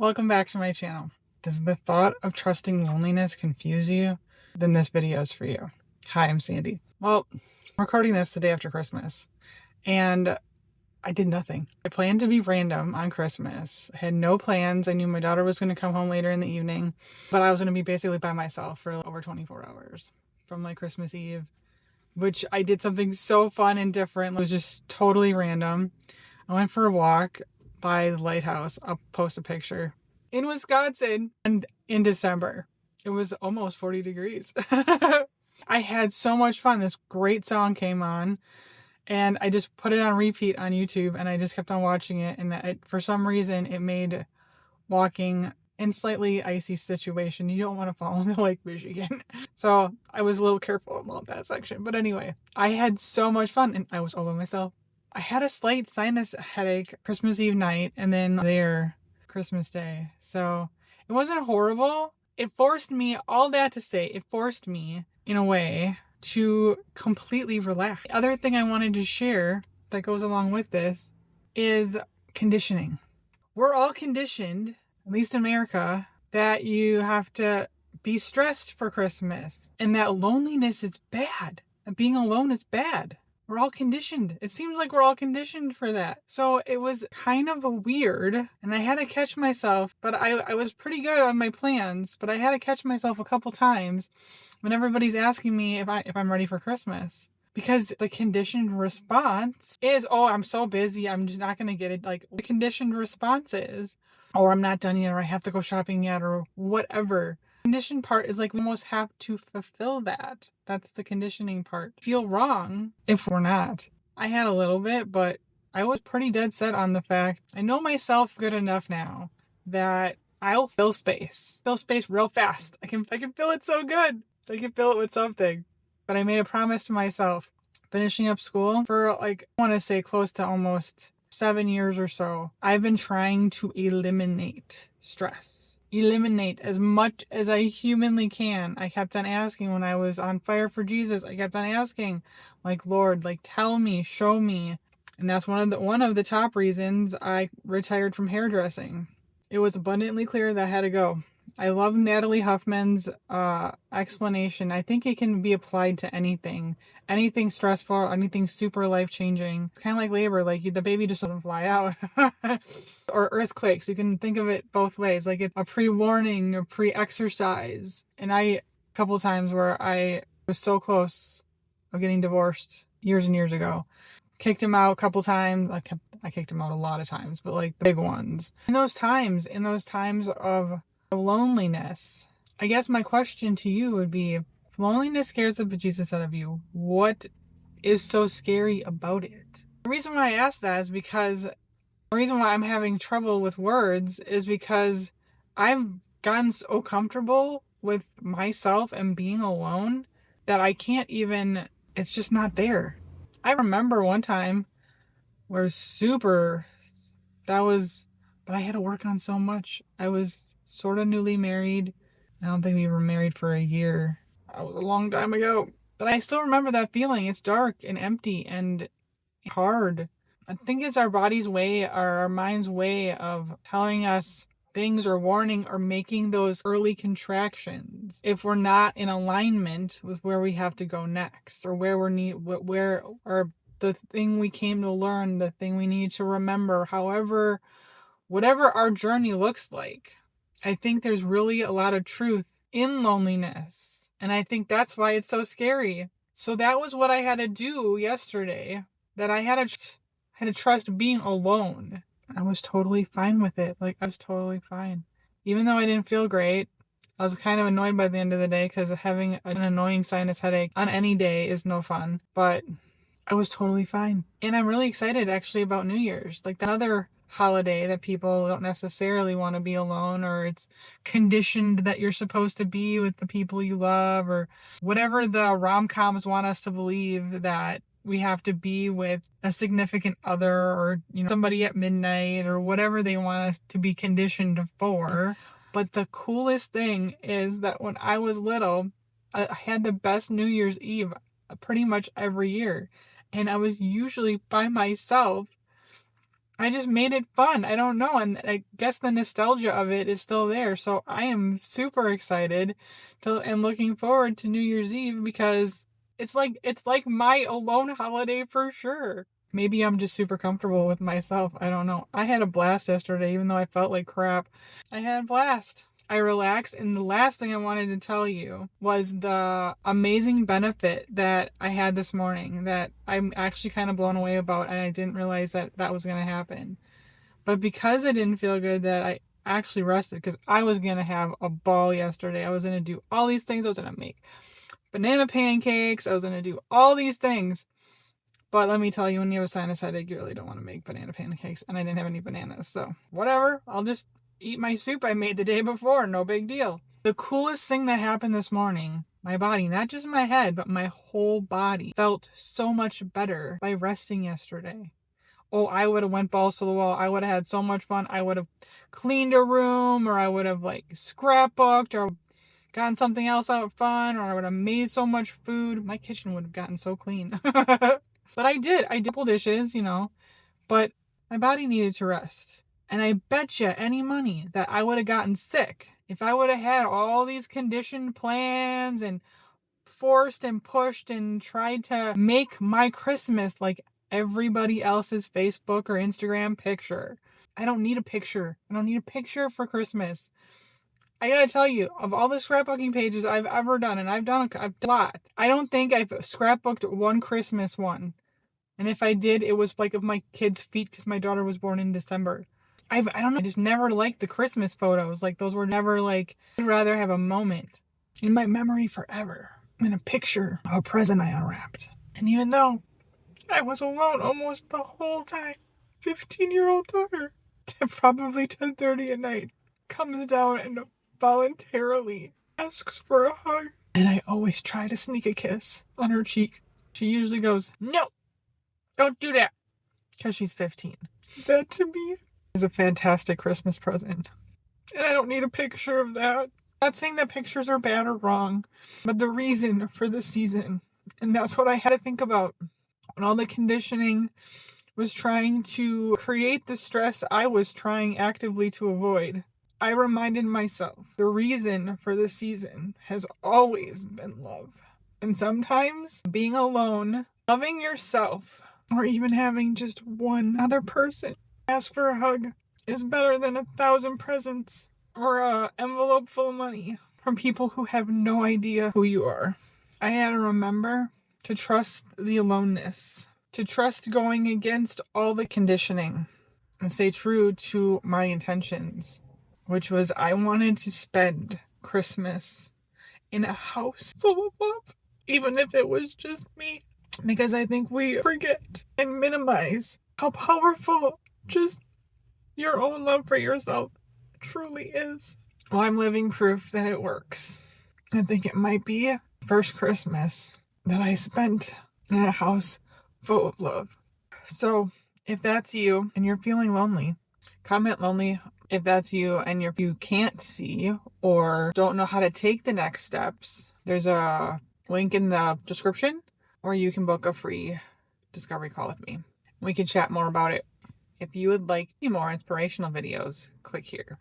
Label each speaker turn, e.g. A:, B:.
A: Welcome back to my channel. Does the thought of trusting loneliness confuse you? Then this video is for you. Hi, I'm Sandy. Well, I'm recording this the day after Christmas, and I did nothing. I planned to be random on Christmas. I had no plans. I knew my daughter was going to come home later in the evening, but I was going to be basically by myself for over 24 hours from like Christmas Eve, which I did something so fun and different. It was just totally random. I went for a walk by the lighthouse. I'll post a picture. In Wisconsin, and in December. It was almost 40 degrees. I had so much fun. This great song came on, and I just put it on repeat on YouTube, and I just kept on watching it. And for some reason, it made walking in slightly icy situation. You don't want to fall into Lake Michigan. So I was a little careful about that section. But anyway, I had so much fun, and I was all by myself. I had a slight sinus headache Christmas Eve night, and then there Christmas Day. So it wasn't horrible. It forced me, all that to say, it forced me in a way to completely relax. The other thing I wanted to share that goes along with this is conditioning. We're all conditioned, at least in America, that you have to be stressed for Christmas and that loneliness is bad. That being alone is bad. We're all conditioned. It seems like we're all conditioned for that. So it was kind of weird, and I had to catch myself, but I was pretty good on my plans, but I had to catch myself a couple times when everybody's asking me if I'm ready for Christmas. Because the conditioned response is, oh, I'm so busy, I'm just not going to get it. Like, the conditioned response is, or I'm not done yet, or I have to go shopping yet, or whatever. Conditioned part is like we almost have to fulfill that. That's the conditioning part. Feel wrong if we're not. I had a little bit, but I was pretty dead set on the fact I know myself good enough now that I'll fill space. Fill space real fast. I can fill it so good. I can fill it with something. But I made a promise to myself, finishing up school for like, I want to say close to almost 7 years or so. I've been trying to eliminate stress. Eliminate as much as I humanly can. I kept on asking when I was on fire for Jesus. I kept on asking, like, Lord, like, tell me, show me. And that's one of the top reasons I retired from hairdressing. It was abundantly clear that I had to go. I love Natalie Huffman's explanation. I think it can be applied to anything stressful, anything super life-changing. It's kind of like labor, like the baby just doesn't fly out. Or earthquakes, you can think of it both ways, like it's a pre-warning or pre-exercise. And a couple times where I was so close of getting divorced years and years ago. Kicked him out a couple times. I kicked him out a lot of times, but like the big ones. In those times of loneliness, I guess my question to you would be, if loneliness scares the bejesus out of you, what is so scary about it? The reason why I ask that is because the reason why I'm having trouble with words is because I've gotten so comfortable with myself and being alone that I can't even, it's just not there. I remember one time where but I had to work on so much. I was sort of newly married. I don't think we were married for a year. That was a long time ago. But I still remember that feeling. It's dark and empty and hard. I think it's our body's way or our mind's way of telling us things or warning or making those early contractions if we're not in alignment with where we have to go next, or or the thing we came to learn, the thing we need to remember, whatever our journey looks like. I think there's really a lot of truth in loneliness, and I think that's why it's so scary. So that was what I had to do yesterday, that I had to trust being alone. I was totally fine with it. Like, I was totally fine. Even though I didn't feel great, I was kind of annoyed by the end of the day because having an annoying sinus headache on any day is no fun. But I was totally fine. And I'm really excited actually about New Year's. Like, another holiday that people don't necessarily want to be alone, or it's conditioned that you're supposed to be with the people you love, or whatever the rom-coms want us to believe, that we have to be with a significant other, or somebody at midnight, or whatever they want us to be conditioned for. But the coolest thing is that when I was little, I had the best New Year's Eve pretty much every year, and I was usually by myself I just made it fun. I don't know. And I guess the nostalgia of it is still there. So I am super excited and looking forward to New Year's Eve because it's like my alone holiday for sure. Maybe I'm just super comfortable with myself. I don't know. I had a blast yesterday, even though I felt like crap. I had a blast. I relaxed, and the last thing I wanted to tell you was the amazing benefit that I had this morning that I'm actually kind of blown away about, and I didn't realize that that was going to happen. But because I didn't feel good, that I actually rested because I was going to have a ball yesterday. I was going to do all these things. I was going to make banana pancakes. I was going to do all these things. But let me tell you, when you have a sinus headache, you really don't want to make banana pancakes. And I didn't have any bananas. So whatever. I'll just eat my soup I made the day before. No big deal. The coolest thing that happened this morning, my body, not just my head, but my whole body felt so much better by resting yesterday. Oh, I would have went balls to the wall. I would have had so much fun. I would have cleaned a room, or I would have like scrapbooked, or gotten something else out fun, or I would have made so much food. My kitchen would have gotten so clean. But I did. I did a couple dishes, but my body needed to rest. And I bet you any money that I would have gotten sick if I would have had all these conditioned plans and forced and pushed and tried to make my Christmas like everybody else's Facebook or Instagram picture. I don't need a picture. I don't need a picture for Christmas. I gotta tell you, of all the scrapbooking pages I've ever done, and I've done a lot, I don't think I've scrapbooked one Christmas one. And if I did, it was like of my kids' feet because my daughter was born in December. I don't know, I just never liked the Christmas photos. Like, those were never like, I'd rather have a moment in my memory forever than a picture of a present I unwrapped. And even though I was alone almost the whole time, 15-year-old daughter, probably 10:30 at night, comes down and voluntarily asks for a hug. And I always try to sneak a kiss on her cheek. She usually goes, "No, don't do that," because she's 15. That to me is a fantastic Christmas present. And I don't need a picture of that. I'm not saying that pictures are bad or wrong, but the reason for the season. And that's what I had to think about when all the conditioning was trying to create the stress I was trying actively to avoid. I reminded myself the reason for the season has always been love. And sometimes being alone, loving yourself, or even having just one other person ask for a hug is better than 1,000 presents or an envelope full of money from people who have no idea who you are. I had to remember to trust the aloneness, to trust going against all the conditioning, and stay true to my intentions, which was I wanted to spend Christmas in a house full of love, even if it was just me. Because I think we forget and minimize how powerful just your own love for yourself truly is. Well, I'm living proof that it works. I think it might be first Christmas that I spent in a house full of love. So if that's you and you're feeling lonely, comment lonely. If that's you and you can't see or don't know how to take the next steps, there's a link in the description, or you can book a free discovery call with me. We can chat more about it. If you would like more inspirational videos, click here.